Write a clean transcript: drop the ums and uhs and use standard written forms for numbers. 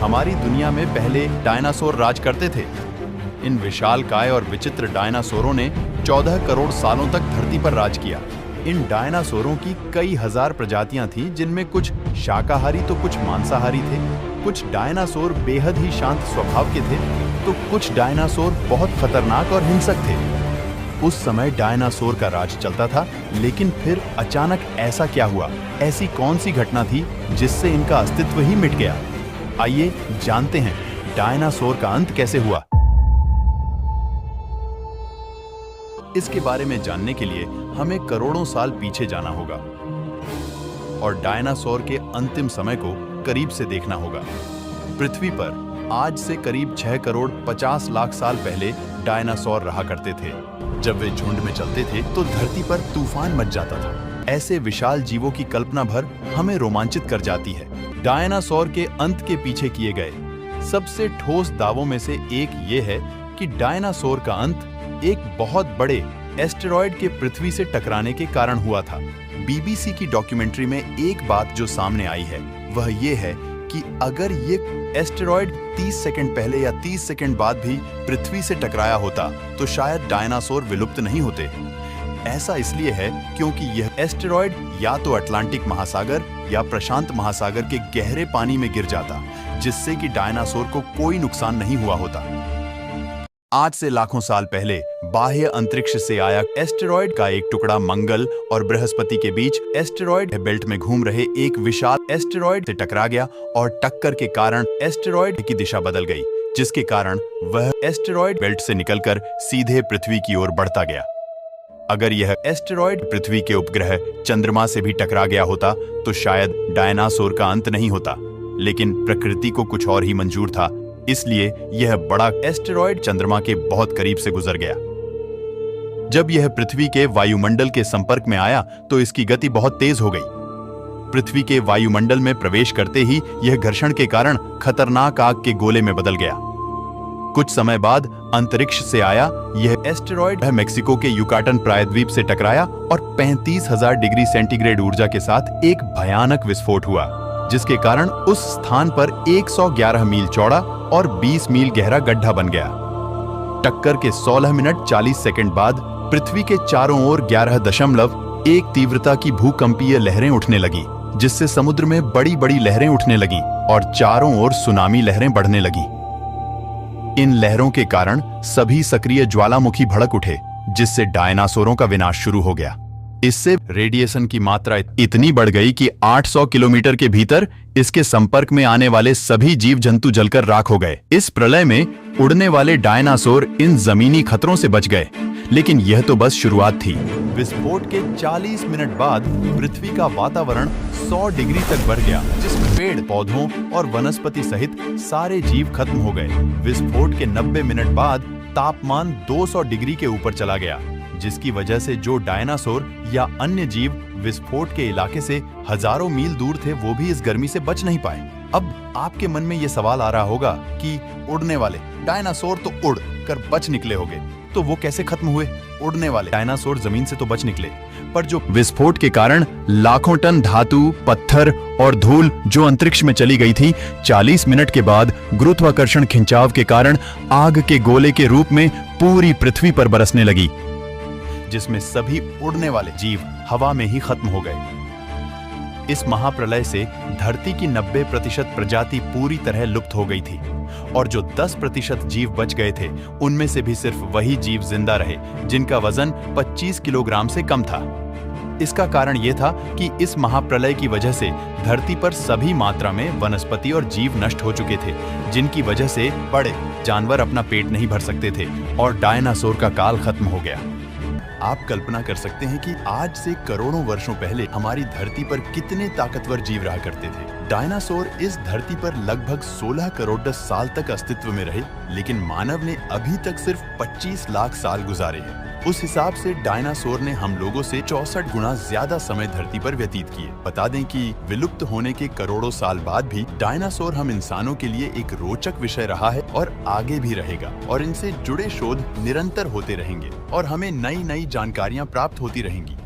हमारी दुनिया में पहले डायनासोर राज करते थे। इन विशालकाय और विचित्र डायनासोरों ने 14 करोड़ सालों तक धरती पर राज किया। इन डायनासोरों की कई हजार प्रजातियां थीं, जिनमें कुछ शाकाहारी तो कुछ मांसाहारी थे। कुछ डायनासोर बेहद ही शांत स्वभाव के थे, तो कुछ डायनासोर बहुत खतरनाक और हिंसक थे। उस समय डायनासोर का राज चलता था, लेकिन फिर अचानक ऐसा क्या हुआ? ऐसी कौन सी घटना थी जिससे इनका अस्तित्व ही मिट गया? आइए जानते हैं डायनासोर का अंत कैसे हुआ। इसके बारे में जानने के लिए हमें करोड़ों साल पीछे जाना होगा और डायनासोर के अंतिम समय को करीब से देखना होगा। पृथ्वी पर आज से करीब 6 करोड़ 50 लाख साल पहले डायनासोर रहा करते थे। जब वे झुंड में चलते थे तो धरती पर तूफान मच जाता था। ऐसे विशाल जीवों की कल्पना भर हमें रोमांचित कर जाती है। डायनासोर के अंत के पीछे किए गए सबसे ठोस दावों में से एक ये है कि डायनासोर का अंत एक बहुत बड़े एस्टेरॉयड के पृथ्वी से टकराने के कारण हुआ था। बीबीसी की डॉक्यूमेंट्री में एक बात जो सामने आई है वह ये है कि अगर ये एस्टेरॉयड 30 सेकंड पहले या 30 सेकंड बाद भी पृथ्वी से टकराया होता तो शायद डायनासोर विलुप्त नहीं होते। ऐसा इसलिए है क्योंकि यह एस्टेरॉयड या तो अटलांटिक महासागर या प्रशांत महासागर के गहरे पानी में गिर जाता, जिससे कि डायनासोर को कोई नुकसान नहीं हुआ होता। आज से लाखों साल पहले बाह्य अंतरिक्ष से आया एस्टेरॉयड का एक टुकड़ा मंगल और बृहस्पति के बीच एस्टेरॉयड बेल्ट में घूम रहे एक विशाल एस्टेरॉयड से टकरा गया और टक्कर के कारण एस्टेरॉयड की दिशा बदल गई, जिसके कारण वह एस्टेरॉयड बेल्ट से निकलकर सीधे पृथ्वी की ओर बढ़ता गया। अगर यह एस्टेरॉयड पृथ्वी के उपग्रह चंद्रमा से भी टकरा गया होता तो शायद डायनासोर का अंत नहीं होता, लेकिन प्रकृति को कुछ और ही मंजूर था, इसलिए यह बड़ा एस्टेरॉयड चंद्रमा के बहुत करीब से गुजर गया। जब यह पृथ्वी के वायुमंडल के संपर्क में आया तो इसकी गति बहुत तेज हो गई। पृथ्वी के वायुमंडल में प्रवेश करते ही यह घर्षण के कारण खतरनाक आग के गोले में बदल गया। कुछ समय बाद अंतरिक्ष से आया यह एस्टेरॉयड मेक्सिको के युकाटन प्रायद्वीप से टकराया और 35,000 डिग्री सेंटीग्रेड ऊर्जा के साथ एक भयानक विस्फोट हुआ, जिसके कारण उस स्थान पर 111 मील चौड़ा और 20 मील गहरा गड्ढा बन गया। टक्कर के 16 मिनट 40 सेकंड बाद पृथ्वी के चारों ओर 11.1 तीव्रता की भूकंपीय लहरें उठने लगी, जिससे समुद्र में बड़ी बड़ी लहरें उठने लगी और चारों ओर सुनामी लहरें बढ़ने लगी। इन लहरों के कारण सभी सक्रिय ज्वालामुखी भड़क उठे, जिससे डायनासोरों का विनाश शुरू हो गया। इससे रेडिएशन की मात्रा इतनी बढ़ गई कि 800 किलोमीटर के भीतर इसके संपर्क में आने वाले सभी जीव जंतु जलकर राख हो गए। इस प्रलय में उड़ने वाले डायनासोर इन जमीनी खतरों से बच गए, लेकिन यह तो बस शुरुआत थी। विस्फोट के 40 मिनट बाद पृथ्वी का वातावरण 100 डिग्री तक बढ़ गया, जिसमें पेड़ पौधों और वनस्पति सहित सारे जीव खत्म हो गए। विस्फोट के 90 मिनट बाद तापमान 200 डिग्री के ऊपर चला गया, जिसकी वजह से जो डायनासोर या अन्य जीव विस्फोट के इलाके से हजारों मील दूर थे वो भी इस गर्मी से बच नहीं पाए। अब आपके मन में ये सवाल आ रहा होगा कि उड़ने वाले डायनासोर तो उड़ कर बच निकले होंगे, तो वो कैसे खत्म हुए? उड़ने वाले डायनासोर जमीन से तो बच निकले, पर जो विस्फोट के कारण लाखों टन धातु, पत्थर और धूल जो अंतरिक्ष में चली गई थी, 40 मिनट के बाद गुरुत्वाकर्षण खिंचाव के कारण आग के गोले के रूप में पूरी पृथ्वी पर बरसने लगी, जिसमें सभी उड़ने वाले जीव हवा में ही खत्म हो गए। इस महाप्रलय से धरती की 90% प्रजाति पूरी तरह लुप्त हो गई थी और जो 10% जीव बच गए थे उनमें से भी सिर्फ वही जीव जिंदा रहे जिनका वजन 25 किलोग्राम से कम था। इसका कारण यह था कि इस महाप्रलय की वजह से धरती पर सभी मात्रा में वनस्पति और जीव नष्ट हो चुके थे, जिनकी वजह से बड़े जानवर अपना पेट नहीं भर सकते थे और डायनासोर का काल खत्म हो गया। आप कल्पना कर सकते हैं कि आज से करोड़ों वर्षों पहले हमारी धरती पर कितने ताकतवर जीव रहा करते थे। डायनासोर इस धरती पर लगभग 16 करोड़ साल तक अस्तित्व में रहे, लेकिन मानव ने अभी तक सिर्फ 25 लाख साल गुजारे हैं। उस हिसाब से डायनासोर ने हम लोगों से 64 गुना ज्यादा समय धरती पर व्यतीत किए। बता दें कि विलुप्त होने के करोड़ों साल बाद भी डायनासोर हम इंसानों के लिए एक रोचक विषय रहा है और आगे भी रहेगा, और इनसे जुड़े शोध निरंतर होते रहेंगे और हमें नई नई जानकारियां प्राप्त होती रहेंगी।